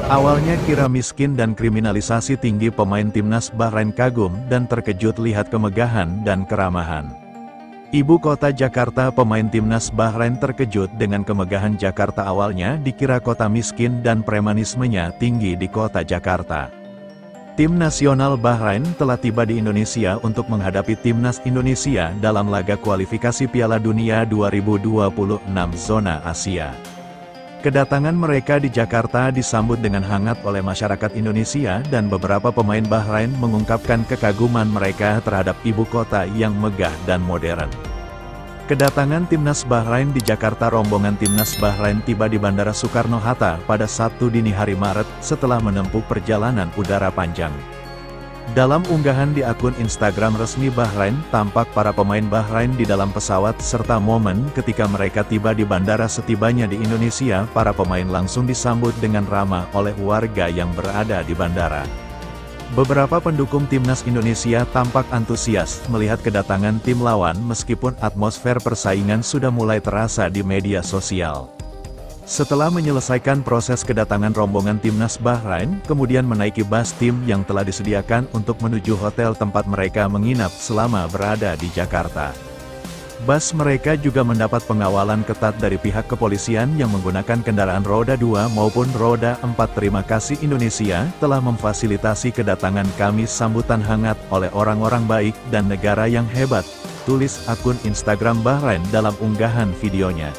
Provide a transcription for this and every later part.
Awalnya kira miskin dan kriminalisasi tinggi, pemain timnas Bahrain kagum dan terkejut lihat kemegahan dan keramahan. Ibu kota Jakarta. Pemain timnas Bahrain terkejut dengan kemegahan Jakarta. Awalnya dikira kota miskin dan premanismenya tinggi di kota Jakarta. Tim nasional Bahrain telah tiba di Indonesia untuk menghadapi timnas Indonesia dalam laga kualifikasi Piala Dunia 2026 zona Asia. Kedatangan mereka di Jakarta disambut dengan hangat oleh masyarakat Indonesia dan beberapa pemain Bahrain mengungkapkan kekaguman mereka terhadap ibu kota yang megah dan modern. Kedatangan timnas Bahrain di Jakarta. Rombongan timnas Bahrain tiba di Bandara Soekarno-Hatta pada Sabtu dini hari Maret setelah menempuh perjalanan udara panjang. Dalam unggahan di akun Instagram resmi Bahrain, tampak para pemain Bahrain di dalam pesawat serta momen ketika mereka tiba di bandara. Setibanya di Indonesia, para pemain langsung disambut dengan ramah oleh warga yang berada di bandara. Beberapa pendukung timnas Indonesia tampak antusias melihat kedatangan tim lawan meskipun atmosfer persaingan sudah mulai terasa di media sosial. Setelah menyelesaikan proses kedatangan, rombongan timnas Bahrain kemudian menaiki bus tim yang telah disediakan untuk menuju hotel tempat mereka menginap selama berada di Jakarta. Bus mereka juga mendapat pengawalan ketat dari pihak kepolisian yang menggunakan kendaraan roda 2 maupun roda 4. Terima kasih Indonesia telah memfasilitasi kedatangan kami, sambutan hangat oleh orang-orang baik dan negara yang hebat, tulis akun Instagram Bahrain dalam unggahan videonya.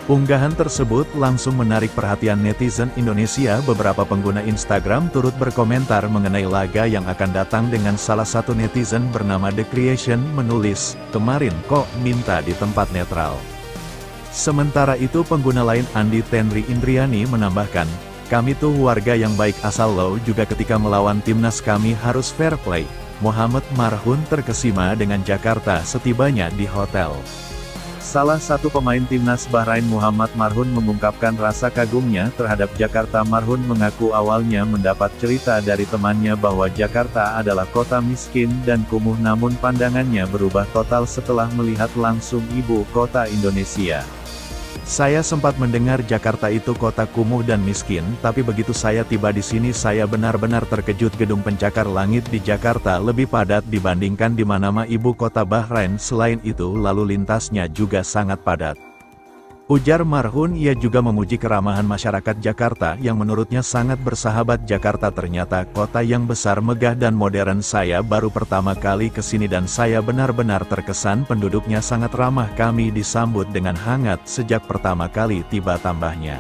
Unggahan tersebut langsung menarik perhatian netizen Indonesia. Beberapa pengguna Instagram turut berkomentar mengenai laga yang akan datang dengan salah satu netizen bernama The Creation menulis, "Kemarin kok minta di tempat netral." Sementara itu pengguna lain Andi Tenri Indriani menambahkan, "Kami tuh warga yang baik, asal lo juga ketika melawan timnas kami harus fair play." Muhammad Marhun terkesima dengan Jakarta setibanya di hotel. Salah satu pemain timnas Bahrain, Muhammad Marhun, mengungkapkan rasa kagumnya terhadap Jakarta. Marhun mengaku awalnya mendapat cerita dari temannya bahwa Jakarta adalah kota miskin dan kumuh, namun pandangannya berubah total setelah melihat langsung ibu kota Indonesia. "Saya sempat mendengar Jakarta itu kota kumuh dan miskin, tapi begitu saya tiba di sini saya benar-benar terkejut. Gedung pencakar langit di Jakarta lebih padat dibandingkan di mana-mana ibu kota Bahrain. Selain itu lalu lintasnya juga sangat padat," ujar Marhun. Ia juga memuji keramahan masyarakat Jakarta yang menurutnya sangat bersahabat. "Jakarta ternyata kota yang besar, megah dan modern. Saya baru pertama kali ke sini dan saya benar-benar terkesan. Penduduknya sangat ramah, kami disambut dengan hangat sejak pertama kali tiba," tambahnya.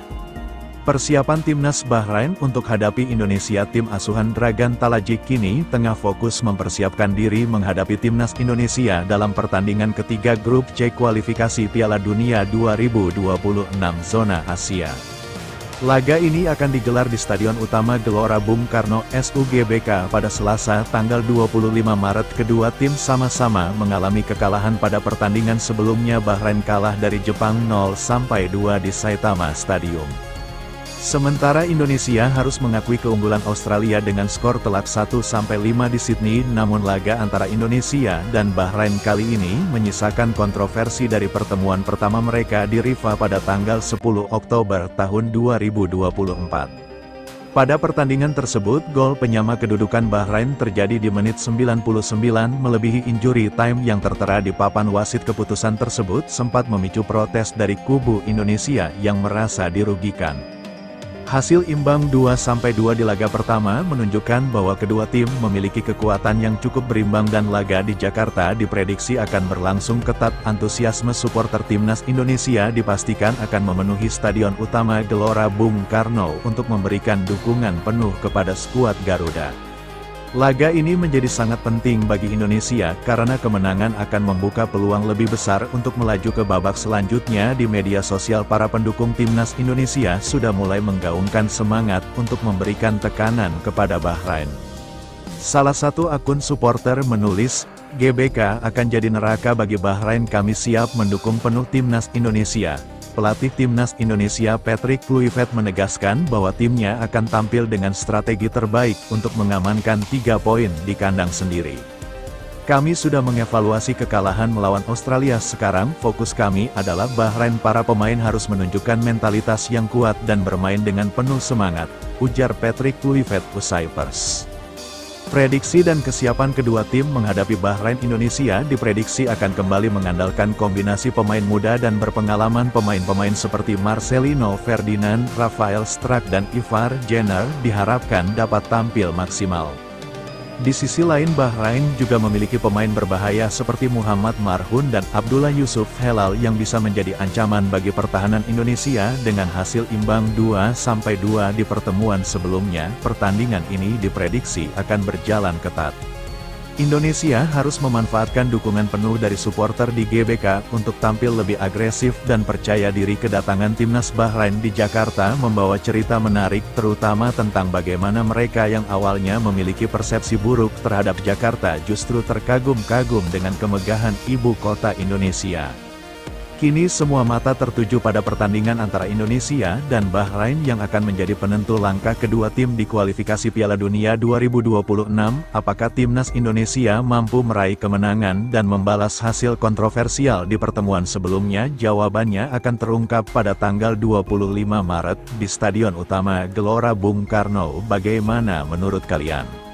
Persiapan timnas Bahrain untuk hadapi Indonesia. Tim asuhan Dragan Talajik kini tengah fokus mempersiapkan diri menghadapi timnas Indonesia dalam pertandingan ketiga grup C kualifikasi Piala Dunia 2026 zona Asia. Laga ini akan digelar di Stadion Utama Gelora Bung Karno, SUGBK pada Selasa tanggal 25 Maret. Kedua tim sama-sama mengalami kekalahan pada pertandingan sebelumnya. Bahrain kalah dari Jepang 0-2 di Saitama Stadium. Sementara Indonesia harus mengakui keunggulan Australia dengan skor telak 1-5 di Sydney. Namun laga antara Indonesia dan Bahrain kali ini menyisakan kontroversi dari pertemuan pertama mereka di Rifa pada tanggal 10 Oktober tahun 2024. Pada pertandingan tersebut, gol penyama kedudukan Bahrain terjadi di menit 99 melebihi injury time yang tertera di papan wasit. Keputusan tersebut sempat memicu protes dari kubu Indonesia yang merasa dirugikan. Hasil imbang 2-2 di laga pertama menunjukkan bahwa kedua tim memiliki kekuatan yang cukup berimbang dan laga di Jakarta diprediksi akan berlangsung ketat. Antusiasme supporter timnas Indonesia dipastikan akan memenuhi Stadion Utama Gelora Bung Karno untuk memberikan dukungan penuh kepada skuad Garuda. Laga ini menjadi sangat penting bagi Indonesia karena kemenangan akan membuka peluang lebih besar untuk melaju ke babak selanjutnya. Di media sosial, para pendukung timnas Indonesia sudah mulai menggaungkan semangat untuk memberikan tekanan kepada Bahrain. Salah satu akun supporter menulis, "GBK akan jadi neraka bagi Bahrain, kami siap mendukung penuh timnas Indonesia." Pelatih timnas Indonesia Patrick Kluivert menegaskan bahwa timnya akan tampil dengan strategi terbaik untuk mengamankan 3 poin di kandang sendiri. Kami sudah mengevaluasi kekalahan melawan Australia, sekarang fokus kami adalah Bahrain. Para pemain harus menunjukkan mentalitas yang kuat dan bermain dengan penuh semangat, ujar Patrick Kluivert usai pers. Prediksi dan kesiapan kedua tim menghadapi Bahrain. Indonesia diprediksi akan kembali mengandalkan kombinasi pemain muda dan berpengalaman. Pemain-pemain seperti Marcelino Ferdinand, Rafael Struijk dan Ivar Jenner diharapkan dapat tampil maksimal. Di sisi lain, Bahrain juga memiliki pemain berbahaya seperti Muhammad Marhun dan Abdullah Yusuf Helal yang bisa menjadi ancaman bagi pertahanan Indonesia. Dengan hasil imbang 2-2 di pertemuan sebelumnya, pertandingan ini diprediksi akan berjalan ketat. Indonesia harus memanfaatkan dukungan penuh dari supporter di GBK untuk tampil lebih agresif dan percaya diri. Kedatangan timnas Bahrain di Jakarta membawa cerita menarik, terutama tentang bagaimana mereka yang awalnya memiliki persepsi buruk terhadap Jakarta justru terkagum-kagum dengan kemegahan ibu kota Indonesia. Kini semua mata tertuju pada pertandingan antara Indonesia dan Bahrain yang akan menjadi penentu langkah kedua tim di kualifikasi Piala Dunia 2026. Apakah timnas Indonesia mampu meraih kemenangan dan membalas hasil kontroversial di pertemuan sebelumnya? Jawabannya akan terungkap pada tanggal 25 Maret di Stadion Utama Gelora Bung Karno. Bagaimana menurut kalian?